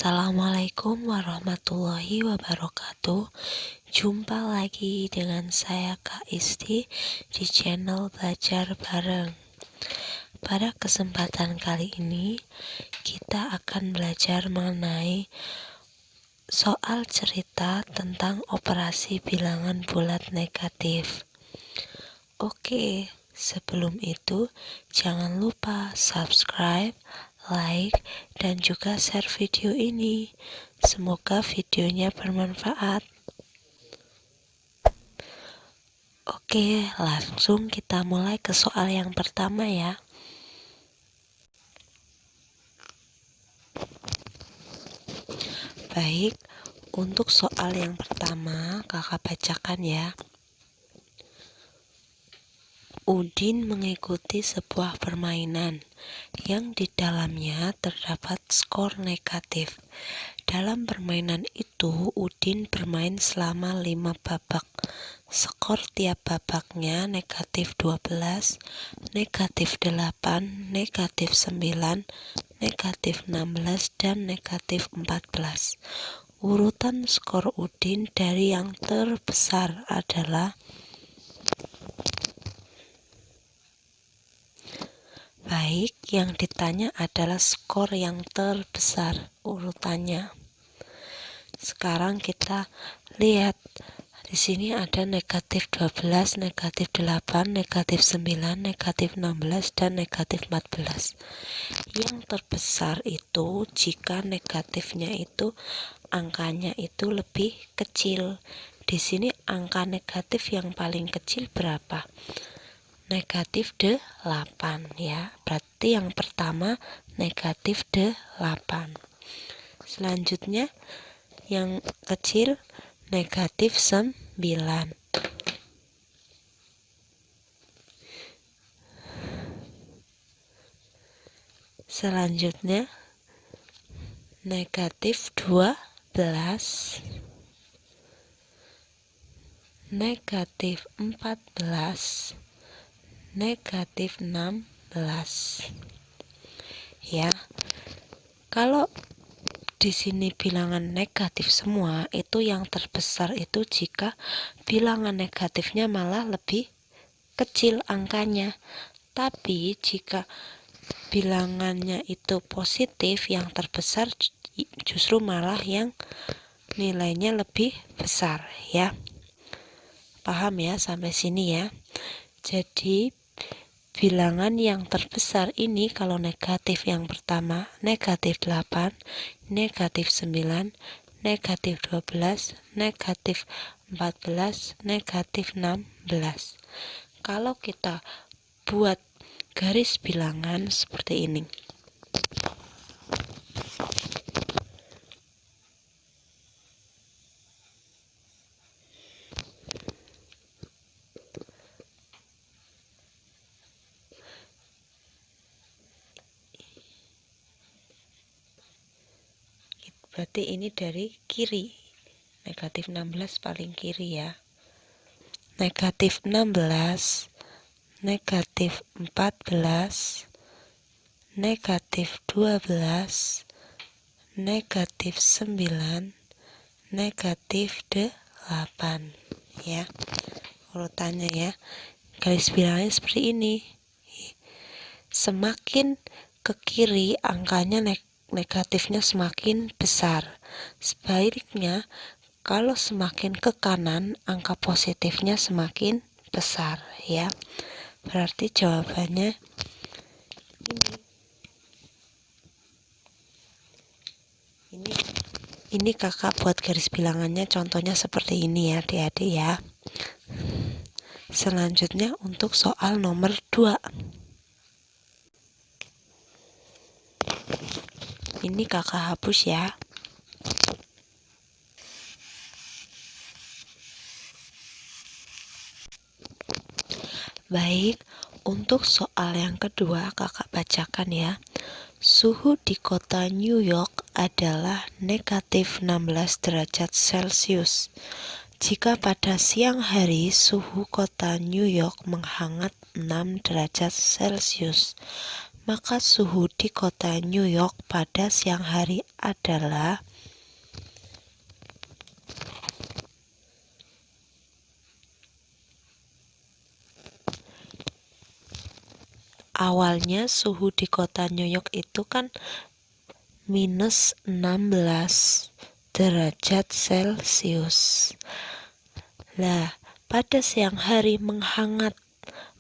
Assalamualaikum warahmatullahi wabarakatuh. Jumpa lagi dengan saya Kak Isti di channel Belajar Bareng. Pada kesempatan kali ini kita akan belajar mengenai soal cerita tentang operasi bilangan bulat negatif. Oke, sebelum itu jangan lupa subscribe, like, dan juga share video ini. Semoga videonya bermanfaat. Oke, langsung kita mulai ke soal yang pertama ya. Baik, untuk soal yang pertama kakak bacakan ya. Udin mengikuti sebuah permainan yang di dalamnya terdapat skor negatif. Dalam permainan itu, Udin bermain selama 5 babak. Skor tiap babaknya negatif 12, negatif 8, negatif 9, negatif 16, dan negatif 14. Urutan skor Udin dari yang terbesar adalah baik, yang ditanya adalah skor yang terbesar urutannya. Sekarang kita lihat di sini ada negatif 12, negatif 8, negatif 9, negatif 16, dan negatif 14. Yang terbesar itu jika negatifnya itu angkanya itu lebih kecil. Di sini angka negatif yang paling kecil berapa? Negatif 8 ya. Berarti yang pertama negatif 8. Selanjutnya yang kecil negatif 9. Selanjutnya negatif 12, negatif 14, negatif 16. Ya. Kalau di sini bilangan negatif semua, itu yang terbesar itu jika bilangan negatifnya malah lebih kecil angkanya. Tapi jika bilangannya itu positif, yang terbesar justru malah yang nilainya lebih besar ya. Paham ya sampai sini ya. Jadi bilangan yang terbesar ini kalau negatif yang pertama negatif 8, negatif 9, negatif 12, negatif 14, negatif 16. Kalau kita buat garis bilangan seperti ini. Berarti ini dari kiri. Negatif 16 paling kiri ya. Negatif 16, negatif 14, negatif 12, negatif 9, negatif 8 ya. Urutannya ya. Garis bilangnya seperti ini. Semakin ke kiri angkanya negatifnya semakin besar. Sebaliknya, kalau semakin ke kanan angka positifnya semakin besar ya. Berarti jawabannya ini kakak buat garis bilangannya contohnya seperti ini ya adik-adik ya. Selanjutnya untuk soal nomor 2. Ini kakak hapus ya. Baik, untuk soal yang kedua kakak bacakan ya. Suhu di kota New York adalah negatif 16 derajat Celcius. Jika pada siang hari suhu kota New York menghangat 6 derajat Celcius, maka suhu di kota New York pada siang hari adalah awalnya suhu di kota New York itu kan minus 16 derajat Celcius. Nah, pada siang hari menghangat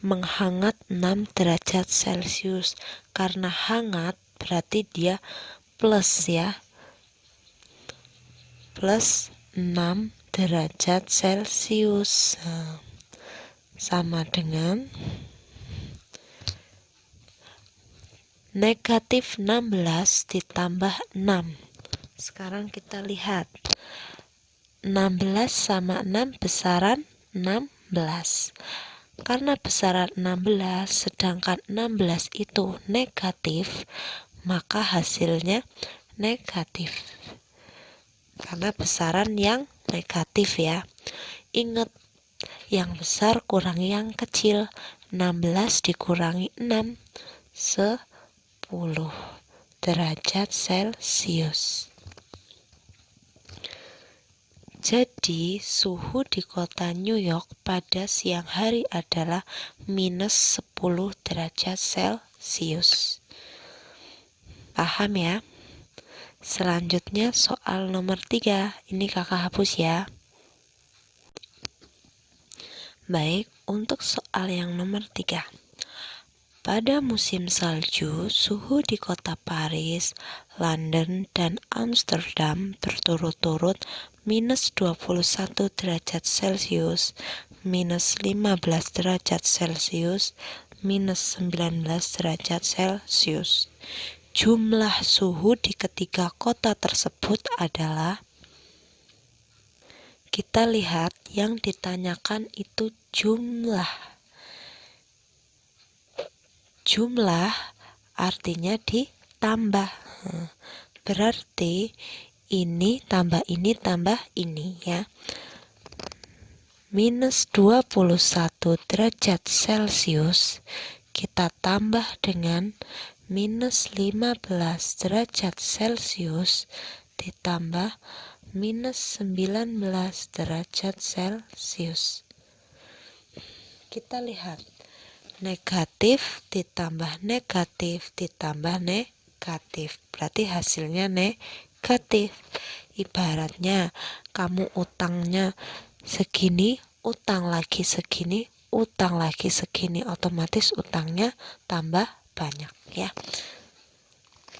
6 derajat Celcius. Karena hangat berarti dia plus ya. Plus 6 derajat Celcius. Nah, sama dengan negatif 16 ditambah 6. Sekarang kita lihat 16 sama 6 besaran 16. Karena besaran 16 sedangkan 16 itu negatif, maka hasilnya negatif. Karena besaran yang negatif ya. Ingat, yang besar kurangi yang kecil. 16 dikurangi 6 10 derajat Celcius. Jadi suhu di kota New York pada siang hari adalah minus 10 derajat Celcius. Paham ya? Selanjutnya soal nomor 3. Ini kakak hapus ya. Baik, untuk soal yang nomor 3. Pada musim salju, suhu di kota Paris, London, dan Amsterdam berturut-turut minus 21 derajat Celcius, minus 15 derajat Celcius, minus 19 derajat Celcius. Jumlah suhu di ketiga kota tersebut adalah, kita lihat yang ditanyakan itu jumlah. Jumlah artinya ditambah. Berarti ini tambah ini ya. Minus 21 derajat Celcius kita tambah dengan minus 15 derajat Celcius ditambah minus 19 derajat Celcius. Kita lihat, negatif ditambah negatif ditambah negatif, berarti hasilnya negatif. Ibaratnya kamu utangnya segini, utang lagi segini, utang lagi segini, otomatis utangnya tambah banyak ya.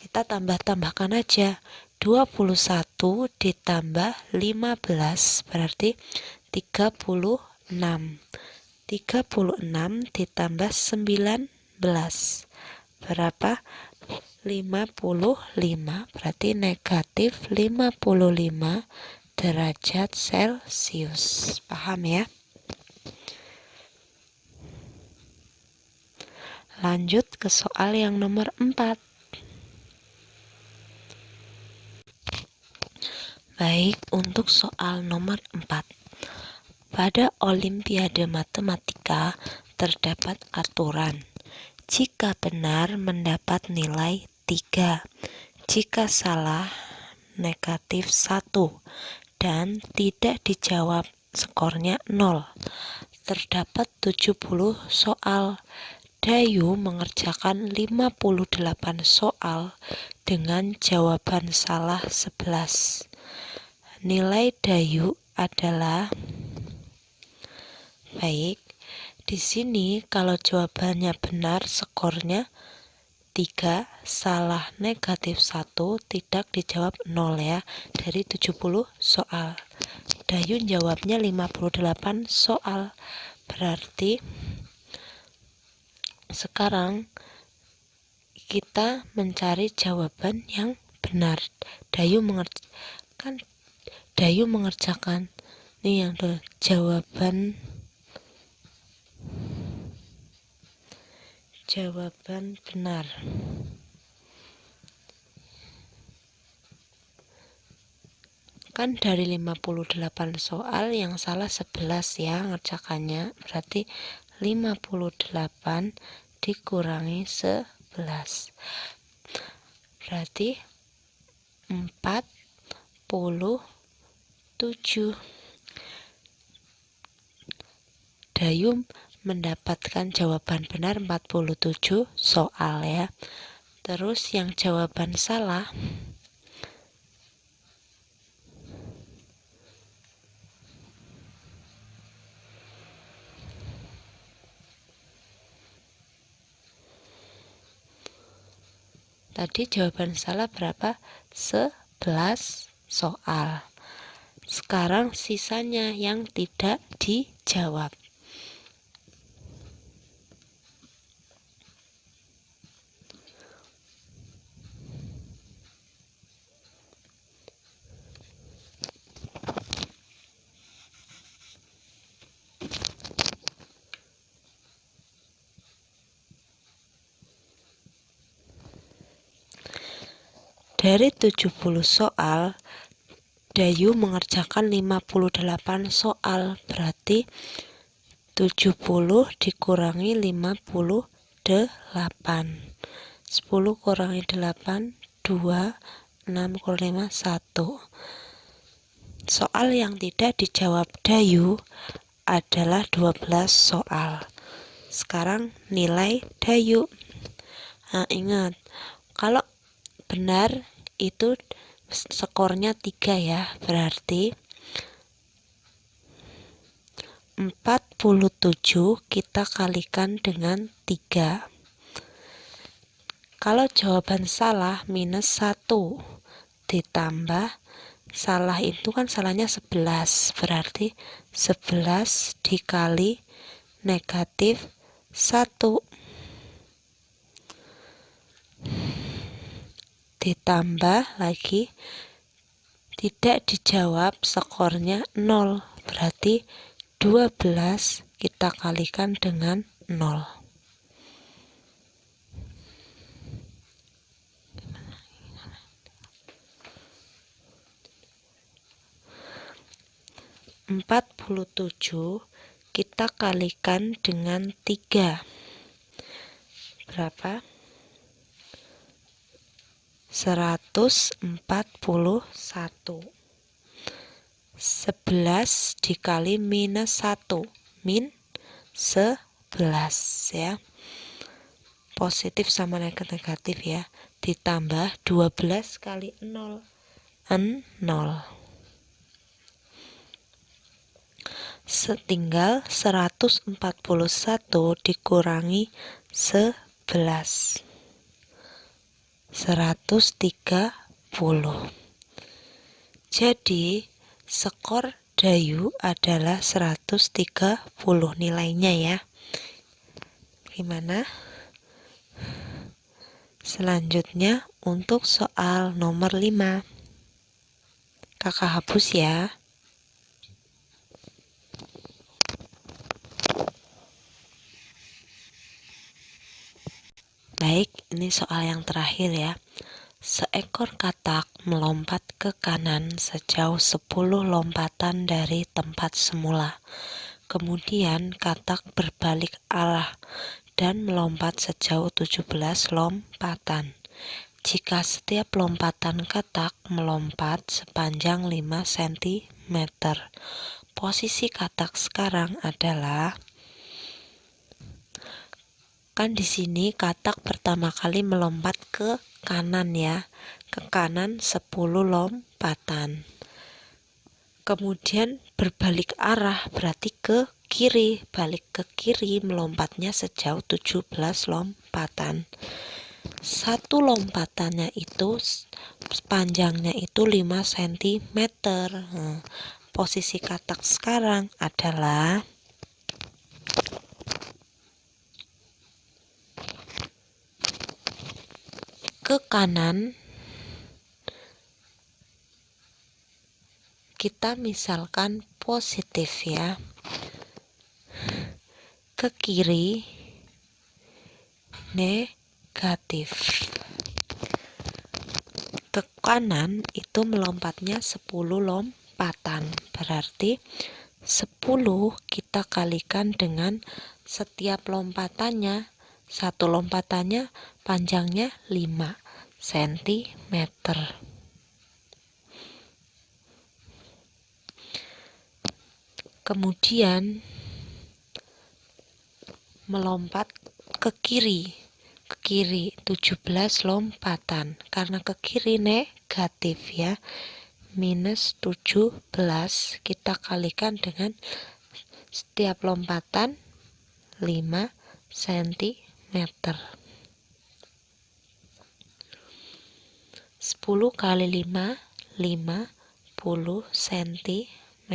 Kita tambahkan aja, 21 ditambah 15 berarti 36. 36 ditambah 19 berapa? 55, berarti negatif 55 derajat Celcius. Paham ya? Lanjut ke soal yang nomor 4. Baik, untuk soal nomor 4. Pada Olimpiade Matematika terdapat aturan. Jika benar mendapat nilai 3, jika salah negatif 1, dan tidak dijawab skornya 0. Terdapat 70 soal. Dayu mengerjakan 58 soal dengan jawaban salah 11. Nilai Dayu adalah, baik, di sini kalau jawabannya benar skornya 3, salah negatif 1, tidak dijawab 0 ya, dari 70 soal. Dayu jawabnya 58 soal. Berarti sekarang kita mencari jawaban yang benar. Dayu mengerjakan ini yang jawaban benar. Kan dari 58 soal yang salah 11 ya ngerjakannya, berarti 58 dikurangi 11. Berarti 47. Dayu mendapatkan jawaban benar 47 soal ya. Terus yang jawaban salah tadi jawaban salah berapa? 11 soal. Sekarang sisanya yang tidak dijawab. Dari 70 soal, Dayu mengerjakan 58 soal, berarti 70 dikurangi 58. 10 kurangi 8, 2, 6 kurangi 5, 1. Soal yang tidak dijawab Dayu adalah 12 soal. Sekarang nilai Dayu. Nah, ingat, kalau benar itu skornya 3 ya, berarti 47 kita kalikan dengan 3. Kalau jawaban salah minus 1 ditambah salah itu kan salahnya 11, berarti 11 dikali negatif 1 ditambah lagi tidak dijawab, skornya 0, berarti 12 kita kalikan dengan 0. Empat puluh tujuh kita kalikan dengan 3. Berapa? 141. 11 dikali minus 1, min 11 ya. Positif sama negatif ya. Ditambah 12 kali 0, 0. Setinggal 141 dikurangi 11. 130. Jadi skor Dayu adalah 130 nilainya ya. Gimana? Selanjutnya untuk soal nomor 5. Kakak hapus ya. Baik, ini soal yang terakhir ya. Seekor katak melompat ke kanan sejauh 10 lompatan dari tempat semula. Kemudian katak berbalik arah dan melompat sejauh 17 lompatan. Jika setiap lompatan katak melompat sepanjang 5 cm, posisi katak sekarang adalah, kan di sini katak pertama kali melompat ke kanan ya, ke kanan 10 lompatan. Kemudian berbalik arah berarti ke kiri, balik ke kiri melompatnya sejauh 17 lompatan. Satu lompatannya itu panjangnya itu 5 cm. Nah, posisi katak sekarang adalah ke kanan. Kita misalkan positif ya. Ke kiri negatif. Ke kanan itu melompatnya 10 lompatan. Berarti 10 kita kalikan dengan setiap lompatannya Satu lompatannya panjangnya 5 cm. Kemudian melompat ke kiri 17 lompatan, karena ke kiri negatif ya. Minus 17 kita kalikan dengan setiap lompatan 5 cm. 10 kali 5 50 cm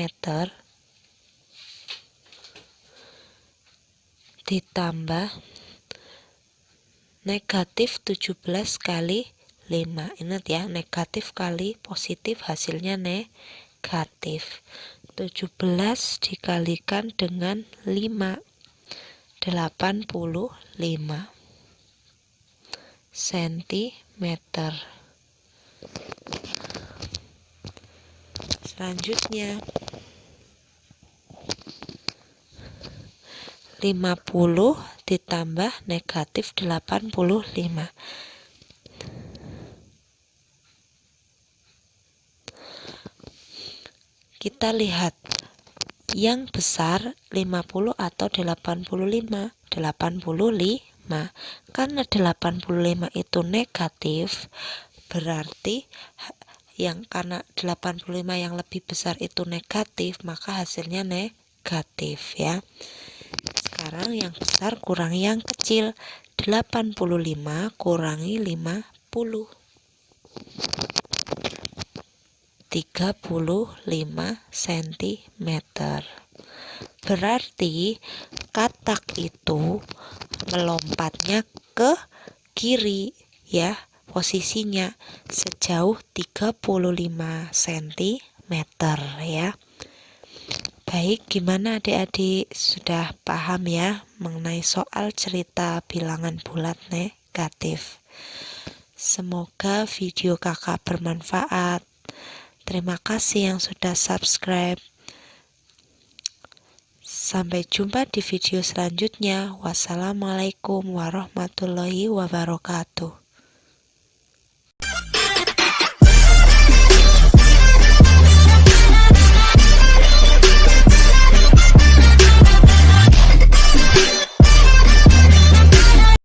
ditambah negatif 17 kali 5. Ingat ya, negatif kali positif hasilnya negatif. 17 dikalikan dengan 5, 85 cm. Selanjutnya 50 ditambah negatif 85. Kita lihat yang besar 50 atau 85. 85. Karena 85 itu negatif, berarti karena 85 yang lebih besar itu negatif, maka hasilnya negatif ya. Sekarang yang besar kurangi yang kecil. 85 kurangi 50. 35 cm. Berarti katak itu melompatnya ke kiri ya, posisinya sejauh 35 cm ya. Baik, gimana adik-adik? Sudah paham ya mengenai soal cerita bilangan bulat negatif? Semoga video kakak bermanfaat. Terima kasih yang sudah subscribe. Sampai jumpa di video selanjutnya. Wassalamualaikum warahmatullahi wabarakatuh.